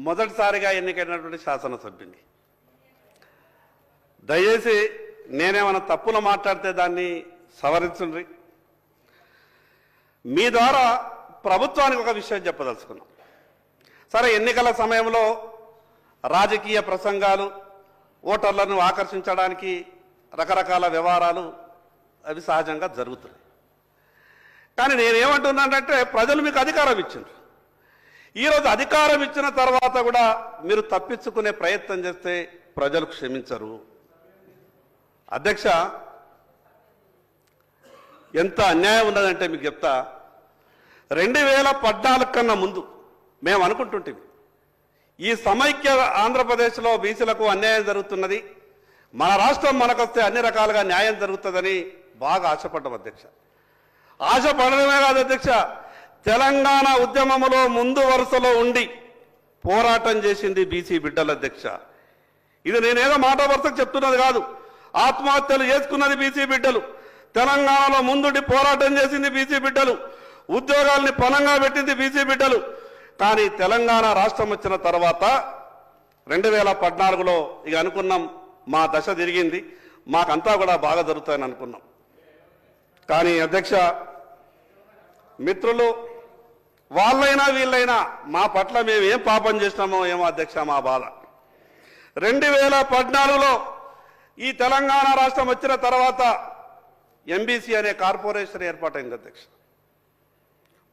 మొదటిసారిగా ఎన్నికైనటువంటి శాసనసభ్యుని. దయచేసి నేనేమైనా తప్పులు మాట్లాడితే దాన్ని సవరించండి. మీ ద్వారా ప్రభుత్వానికి ఒక విషయం చెప్పదలుచుకున్నాం. సరే, ఎన్నికల సమయంలో రాజకీయ ప్రసంగాలు, ఓటర్లను ఆకర్షించడానికి రకరకాల వ్యవహారాలు అవి సహజంగా జరుగుతున్నాయి. కానీ నేనేమంటున్నానంటే, ప్రజలు మీకు అధికారం ఇచ్చిండ్రు. ఈరోజు అధికారం ఇచ్చిన తర్వాత కూడా మీరు తప్పించుకునే ప్రయత్నం చేస్తే ప్రజలు క్షమించరు. అధ్యక్ష, ఎంత అన్యాయం ఉన్నదంటే మీకు చెప్తా. 2014 కన్నా ముందు మేము అనుకుంటుంటే ఈ సమైక్య ఆంధ్రప్రదేశ్లో బీసీలకు అన్యాయం జరుగుతున్నది, మన రాష్ట్రం మనకొస్తే అన్ని రకాలుగా న్యాయం జరుగుతుందని బాగా ఆశపడ్డాం అధ్యక్ష. ఆశపడడమే కాదు అధ్యక్ష, తెలంగాణ ఉద్యమంలో ముందు వరుసలో ఉండి పోరాటం చేసింది బీసీ బిడ్డల అధ్యక్ష. ఇది నేనేదో మాట వరుసకు చెప్తున్నది కాదు. ఆత్మహత్యలు చేసుకున్నది బీసీ బిడ్డలు, తెలంగాణలో ముందుండి పోరాటం చేసింది బీసీ బిడ్డలు, ఉద్యోగాల్ని పణంగా పెట్టింది బీసీ బిడ్డలు. కానీ తెలంగాణ రాష్ట్రం వచ్చిన తర్వాత 2014లో ఇక అనుకున్నాం, మా దశ తిరిగింది, మాకంతా కూడా బాగా జరుగుతాయని అనుకున్నాం. కానీ అధ్యక్ష, మిత్రులు వాళ్ళైనా వీళ్ళైనా మా పట్ల మేము ఏం పాపం చేసినామో ఏమో అధ్యక్ష మా బాధ. 2014లో ఈ తెలంగాణ రాష్ట్రం వచ్చిన తర్వాత ఎంబీసీ అనే కార్పొరేషన్ ఏర్పాటైంది అధ్యక్ష.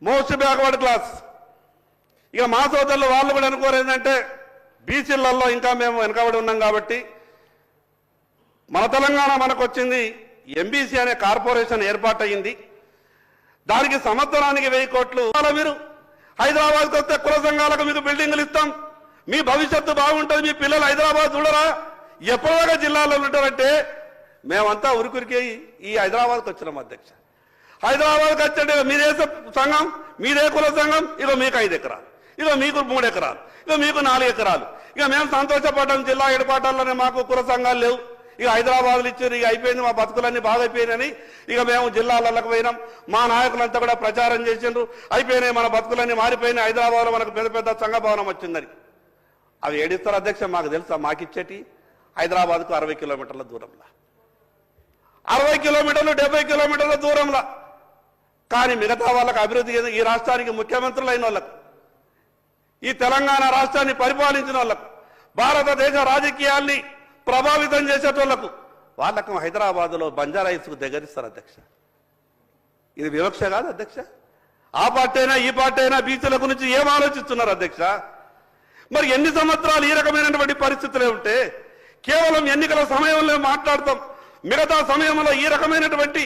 Most backward class. ఇక మా సోదరులు వాళ్ళు కూడా అనుకోరు ఏంటంటే, బీసీలలో ఇంకా మేము వెనకబడి ఉన్నాం కాబట్టి మన తెలంగాణ మనకు వచ్చింది, ఎంబీసీ అనే కార్పొరేషన్ ఏర్పాటయింది, దానికి సంవత్సరానికి 1000 కోట్లు. మీరు హైదరాబాద్కి వస్తే కుల సంఘాలకు మీకు బిల్డింగులు ఇస్తాం, మీ భవిష్యత్తు బాగుంటుంది, మీ పిల్లలు హైదరాబాద్ చూడరా, ఎప్పటిదాకా జిల్లాలో ఉంటారంటే మేమంతా ఉరికురికి ఈ హైదరాబాద్కి వచ్చినాం అధ్యక్ష. హైదరాబాద్కి వచ్చే మీదే సంఘం, మీదే కుల సంఘం, ఇక మీకు 5 ఎకరాలు, ఇక మీకు 3 ఎకరాలు, ఇక మీకు 4 ఎకరాలు. ఇక మేము సంతోషపడ్డాం, జిల్లా హెడ్క్వార్టర్లోనే మాకు కుల సంఘాలు లేవు, ఇక హైదరాబాద్లో ఇచ్చారు, ఇక అయిపోయింది, మా బతుకులన్నీ బాగా అయిపోయినాయని ఇక మేము జిల్లాలకు పోయినాం. మా నాయకులంతా కూడా ప్రచారం చేసిండ్రు, అయిపోయినాయి మన బతుకులన్నీ మారిపోయినాయి, హైదరాబాద్లో మనకు పెద్ద పెద్ద సంఘ భవనం వచ్చిందని. అవి ఏడిస్తారు అధ్యక్ష, మాకు తెలుసా? మాకిచ్చేటి హైదరాబాద్కు 60 కిలోమీటర్ల దూరంలో, 60 కిలోమీటర్లు 70 కిలోమీటర్ల దూరంలో. కానీ మిగతా వాళ్ళకు అభివృద్ధి, ఈ రాష్ట్రానికి ముఖ్యమంత్రులు అయిన వాళ్ళకు, ఈ తెలంగాణ రాష్ట్రాన్ని పరిపాలించిన వాళ్ళకు, భారతదేశ రాజకీయాల్ని ప్రభావితం చేసేటోళ్లకు, వాళ్ళకు హైదరాబాద్లో బంజారా హిల్స్కు దగ్గరిస్తారు అధ్యక్ష. ఇది వివక్ష కాదు అధ్యక్ష? ఆ పార్టీ అయినా ఈ పార్టీ అయినా బీసీల గురించి ఏం ఆలోచిస్తున్నారు అధ్యక్ష? మరి ఎన్ని సంవత్సరాలు ఈ రకమైనటువంటి పరిస్థితులే ఉంటే కేవలం ఎన్నికల సమయంలో మాట్లాడతాం, మిగతా సమయంలో ఈ రకమైనటువంటి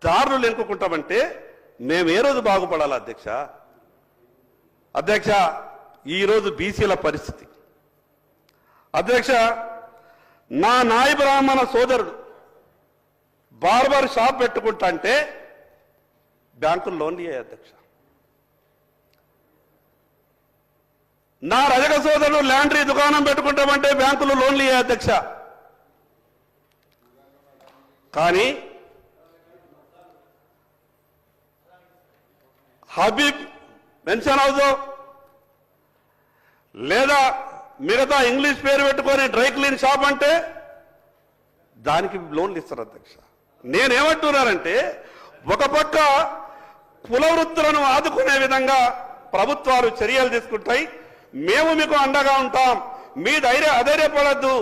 దారులు ఎన్నుకుంటామంటే మేము ఏ రోజు బాగుపడాలి అధ్యక్ష? అధ్యక్ష, ఈరోజు బీసీల పరిస్థితి అధ్యక్ష, నా నాయ బ్రాహ్మణ సోదరుడు బార్బర్ షాప్ పెట్టుకుంటా అంటే బ్యాంకులు లోన్లు ఇయ్యాయి అధ్యక్ష. నా రజక సోదరుడు ల్యాండ్రీ దుకాణం పెట్టుకుంటామంటే బ్యాంకులు లోన్లు ఇయ్యాయి అధ్యక్ష. కానీ హబీబ్ పెన్షన్ హౌస్ లేదా మిగతా ఇంగ్లీష్ పేరు పెట్టుకొని డ్రై క్లీన్ షాప్ అంటే దానికి లోన్లు ఇస్తారు అధ్యక్ష. నేనేమంటున్నానంటే, ఒక పక్క కుల వృత్తులను ఆదుకునే విధంగా ప్రభుత్వాలు చర్యలు తీసుకుంటాయి, మేము మీకు అండగా ఉంటాం, మీ అధైర్యపడద్దు,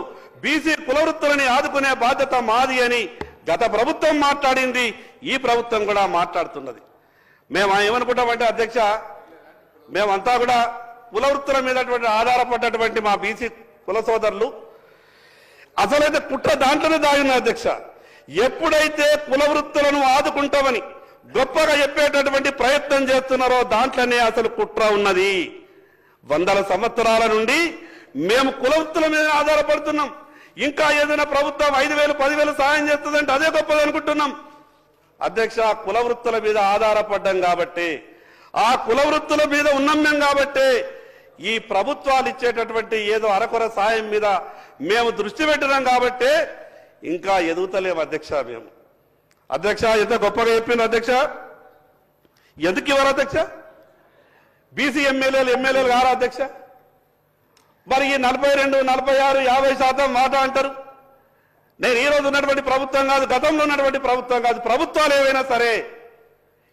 బీసీ కుల వృత్తులని ఆదుకునే బాధ్యత మాది అని గత ప్రభుత్వం మాట్లాడింది, ఈ ప్రభుత్వం కూడా మాట్లాడుతున్నది. మేము ఏమనుకుంటామంటే అధ్యక్ష, మేమంతా కూడా కుల వృత్తుల మీద ఆధారపడ్డటువంటి మా బీసీ కుల సోదరులు అసలైతే కుట్ర దాంట్లోనే దాగిన అధ్యక్ష. ఎప్పుడైతే కుల వృత్తులను ఆదుకుంటామని గొప్పగా చెప్పేటటువంటి ప్రయత్నం చేస్తున్నారో దాంట్లోనే అసలు కుట్ర ఉన్నది. 100 సంవత్సరాల నుండి మేము కుల వృత్తుల మీద ఆధారపడుతున్నాం. ఇంకా ఏదైనా ప్రభుత్వం 5,000 10,000 సహాయం చేస్తుందంటే అదే గొప్పది అనుకుంటున్నాం అధ్యక్ష. కుల వృత్తుల మీద ఆధారపడ్డాం కాబట్టి, ఆ కుల వృత్తుల మీద ఉన్నాం మేము కాబట్టి, ఈ ప్రభుత్వాలు ఇచ్చేటటువంటి ఏదో అరకొర సాయం మీద మేము దృష్టి పెట్టినాం కాబట్టి ఇంకా ఎదుగుతలేము అధ్యక్ష. మేము అధ్యక్ష ఎంత గొప్పగా చెప్పింది అధ్యక్ష. ఎందుకు ఇవ్వరు అధ్యక్ష? బీసీ ఎమ్మెల్యేలు కారా అధ్యక్ష? మరి ఈ 42, 46, 50% మాట అంటారు. నేను ఈ రోజు ఉన్నటువంటి ప్రభుత్వం కాదు, గతంలో ఉన్నటువంటి ప్రభుత్వం కాదు, ప్రభుత్వాలు ఏవైనా సరే,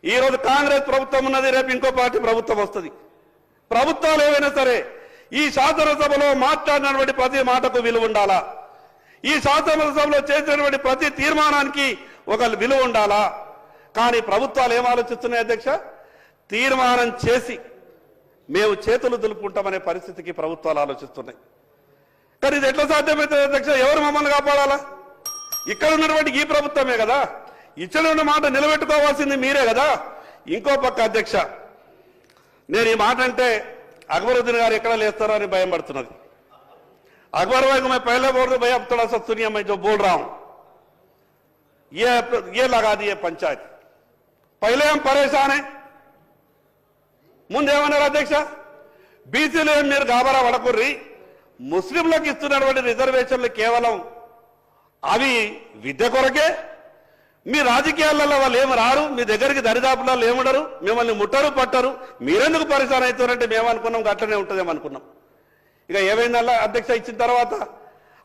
ఈ రోజు కాంగ్రెస్ ప్రభుత్వం ఉన్నది, రేపు ఇంకో పార్టీ ప్రభుత్వం వస్తుంది. ప్రభుత్వాలు ఏవైనా సరే ఈ శాసనసభలో మాట్లాడినటువంటి ప్రతి మాటకు విలువ ఉండాలా, ఈ శాసనసభలో చేసినటువంటి ప్రతి తీర్మానానికి ఒక విలువ ఉండాలా. కానీ ప్రభుత్వాలు ఏం ఆలోచిస్తున్నాయి అధ్యక్ష? తీర్మానం చేసి మేము చేతులు దులుపుకుంటామనే పరిస్థితికి ప్రభుత్వాలు ఆలోచిస్తున్నాయి. కానీ ఇది ఎట్లా సాధ్యమవుతుంది అధ్యక్ష? ఎవరు మమ్మల్ని కాపాడాలా? ఇక్కడ ఉన్నటువంటి ఈ ప్రభుత్వమే కదా, ఇచ్చిన మాట నిలబెట్టుకోవాల్సింది మీరే కదా. ఇంకో పక్క అధ్యక్ష, నేను ఈ మాట అంటే అక్బరుద్దీన్ గారు ఎక్కడ లేస్తారో అని భయం పడుతున్నది. अकबर भाई को मैं पहले बोल दूं, भाई अब थोड़ा सा सुनिए, मैं जो बोल रहा हूं ये लगा दिए पंचायत. पहले हम परेशान हैं. ముందేమన్నారు అధ్యక్ష? బీసీలు మీరు గాబరా పడకుర్రి, ముస్లింలకు ఇస్తున్నటువంటి రిజర్వేషన్లు కేవలం అవి విద్య కొరకే, మీ రాజకీయాలలో వాళ్ళు ఏమి రారు, మీ దగ్గరికి దరిదాపులలో ఏముండరు, మిమ్మల్ని ముట్టరు పట్టరు, మీరెందుకు పరిశాన్ అవుతారంటే మేము అనుకున్నాం అట్లనే ఉంటుందేమో అనుకున్నాం. ఇక ఏమైందల్లా అధ్యక్ష ఇచ్చిన తర్వాత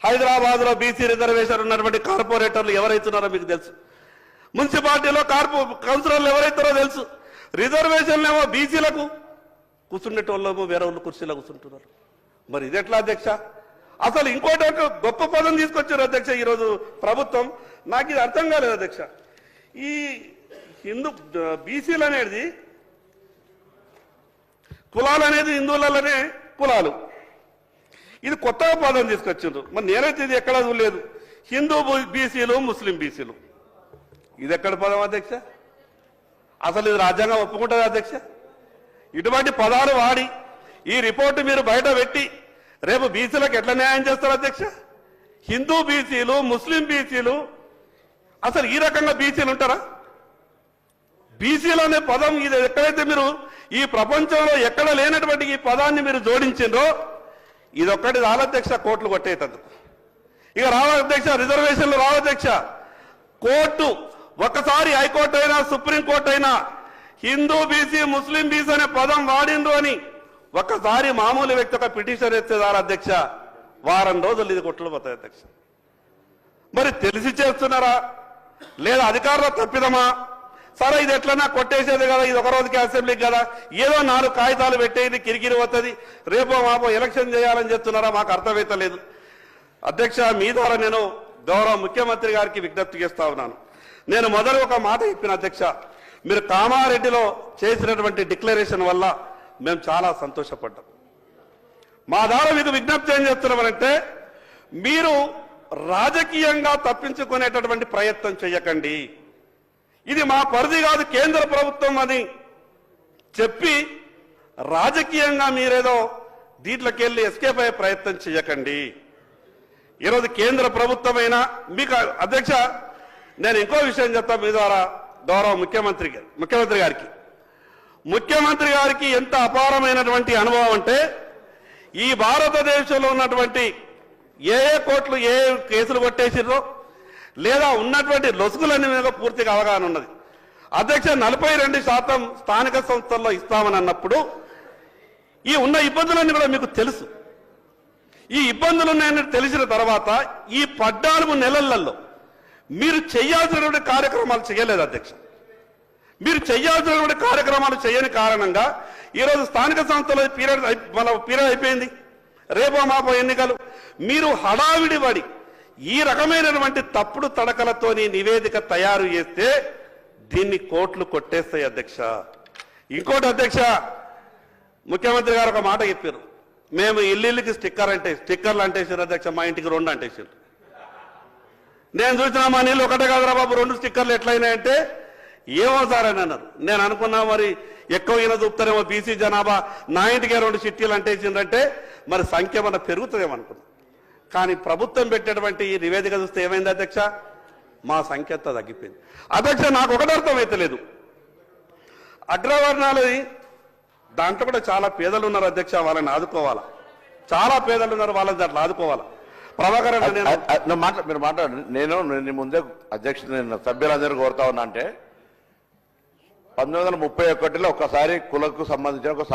హైదరాబాద్ లో బీసీ రిజర్వేషన్ ఉన్నటువంటి కార్పొరేటర్లు ఎవరైతున్నారో మీకు తెలుసు, మున్సిపాలిటీలో కౌన్సిలర్లు ఎవరైతారో తెలుసు. రిజర్వేషన్లు ఏమో బీసీలకు కూర్చుండేటోళ్ళేమో వేరే వాళ్ళు కుర్చీలో కూర్చుంటున్నారు. మరి ఇది ఎట్లా అధ్యక్ష? అసలు ఇంకోటి ఒక గొప్ప పదం తీసుకొచ్చారు అధ్యక్ష ఈరోజు ప్రభుత్వం. నాకు ఇది అర్థం కాలేదు అధ్యక్ష. ఈ బీసీలు అనేది కులాలు అనేది హిందువులలోనే కులాలు, ఇది కొత్తగా పదం తీసుకొచ్చిండ్రు. మరి నేనైతే ఇది ఎక్కడా చూడలేదు. హిందూ బీసీలు, ముస్లిం బీసీలు, ఇది ఎక్కడ పదం అధ్యక్ష? అసలు ఇది రాజ్యాంగం ఒప్పుకుంటుంది అధ్యక్ష? ఇటువంటి పదాలు వాడి ఈ రిపోర్టు మీరు బయట పెట్టి రేపు బీసీలకు ఎట్లా న్యాయం చేస్తారు అధ్యక్ష? హిందూ బీసీలు, ముస్లిం బీసీలు, అసలు ఈ రకంగా బీసీలు ఉంటారా? బీసీలు అనే పదం ఇది ఎక్కడైతే మీరు ఈ ప్రపంచంలో ఎక్కడ లేనటువంటి ఈ పదాన్ని మీరు జోడించిండ్రో ఇదొక్కటి రాలధ్యక్ష కోర్టులు కొట్టేటందుకు. ఇక రావాధ్యక్ష, రిజర్వేషన్లు రావాధ్యక్ష. కోర్టు ఒకసారి హైకోర్టు అయినా సుప్రీంకోర్టు అయినా హిందూ బీసీ, ముస్లిం బీసీ అనే పదం వాడిండ్రు అని ఒక్కసారి మామూలు వ్యక్తి ఒక పిటిషన్ ఎత్తేదారు అధ్యక్ష, వారం రోజులు ఇది కొట్టులు పోతాయి అధ్యక్ష. మరి తెలిసి చేస్తున్నారా లేదా అధికారుల తప్పిదమా? సరే ఇది ఎట్లన్నా కొట్టేసేది కదా, ఇది ఒక రోజుకి అసెంబ్లీకి కదా, ఏదో 4 కాగితాలు పెట్టేది కిరికిరి వస్తుంది, రేపో మాపో ఎలక్షన్ చేయాలని చెప్తున్నారా? మాకు అర్థమైతలేదు అధ్యక్ష. మీ ద్వారా నేను గౌరవ ముఖ్యమంత్రి గారికి విజ్ఞప్తి చేస్తా ఉన్నాను. నేను మొదలు ఒక మాట చెప్పిన అధ్యక్ష, మీరు కామారెడ్డిలో చేసినటువంటి డిక్లరేషన్ వల్ల మేము చాలా సంతోషపడ్డాం. మా ద్వారా మీకు విజ్ఞప్తి ఏం చేస్తున్నామంటే, మీరు రాజకీయంగా తప్పించుకునేటటువంటి ప్రయత్నం చేయకండి. ఇది మా పరిధి కాదు, కేంద్ర ప్రభుత్వం అని చెప్పి రాజకీయంగా మీరేదో దీంట్లోకి వెళ్ళి ఎస్కేప్ అయ్యే ప్రయత్నం చేయకండి. ఈరోజు కేంద్ర ప్రభుత్వమైనా మీకు అధ్యక్ష నేను ఇంకో విషయం చెప్తా మీ ద్వారా గౌరవ ముఖ్యమంత్రి గారికి. ముఖ్యమంత్రి గారికి ఎంత అపారమైనటువంటి అనుభవం అంటే, ఈ భారతదేశంలో ఉన్నటువంటి ఏ కోర్టులు ఏ కేసులు కొట్టేసిర్రో లేదా ఉన్నటువంటి లొసుగులన్నీ మీద పూర్తిగా అవగాహన ఉన్నది అధ్యక్ష. 42% స్థానిక సంస్థల్లో ఇస్తామని అన్నప్పుడు ఈ ఉన్న ఇబ్బందులన్నీ కూడా మీకు తెలుసు. ఈ ఇబ్బందులు ఉన్నాయని తెలిసిన తర్వాత ఈ 14 నెలలలో మీరు చేయాల్సినటువంటి కార్యక్రమాలు చేయలేదు అధ్యక్ష. మీరు చేయాల్సినటువంటి కార్యక్రమాలు చేయని కారణంగా ఈరోజు స్థానిక సంస్థల పీరియడ్ అయిపోయింది, రేపో మాపో ఎన్నికలు. మీరు హడావిడి పడి ఈ రకమైనటువంటి తప్పుడు తడకలతోని నివేదిక తయారు చేస్తే దీన్ని కోర్టులు కొట్టేస్తాయి అధ్యక్ష. ఇంకోటి అధ్యక్ష, ముఖ్యమంత్రి గారు ఒక మాట చెప్పారు, మేము ఇల్లుకి స్టిక్కర్లు అంటేసారు అధ్యక్ష, మా ఇంటికి 2 అంటేసారు. నేను చూసిన మా నీళ్ళు ఒకటే కాదురా బాబు 2 స్టిక్కర్లు ఎట్లయినాయంటే, ఏమో సార్ అని అన్నారు. నేను అనుకున్నా మరి ఎక్కువ ఈయన చూపుతారేమో బీసీ జనాభా, నా ఇంటికే 2 చిట్టీలు అంటేసిందంటే మరి సంఖ్య మన పెరుగుతుందేమో అనుకున్నాం. కానీ ప్రభుత్వం పెట్టేటువంటి ఈ నివేదిక చూస్తే ఏమైంది అధ్యక్ష? మా సంఖ్య అంతా తగ్గిపోయింది అధ్యక్ష. నాకు ఒకటి అర్థమైతలేదు, అగ్రవర్ణాలు దాంట్లో కూడా చాలా పేదలు ఉన్నారు అధ్యక్ష, వాళ్ళని ఆదుకోవాలా. చాలా పేదలు ఉన్నారు, వాళ్ళని దాంట్లో ఆదుకోవాలా. ప్రభాకర్ మీరు మాట్లాడండి. నేను ముందే అధ్యక్ష నేను సభ్యులందరూ కోరుతా ఉన్నా అంటే 1931లో ఒకసారి కులకు సంబంధించిన ఒక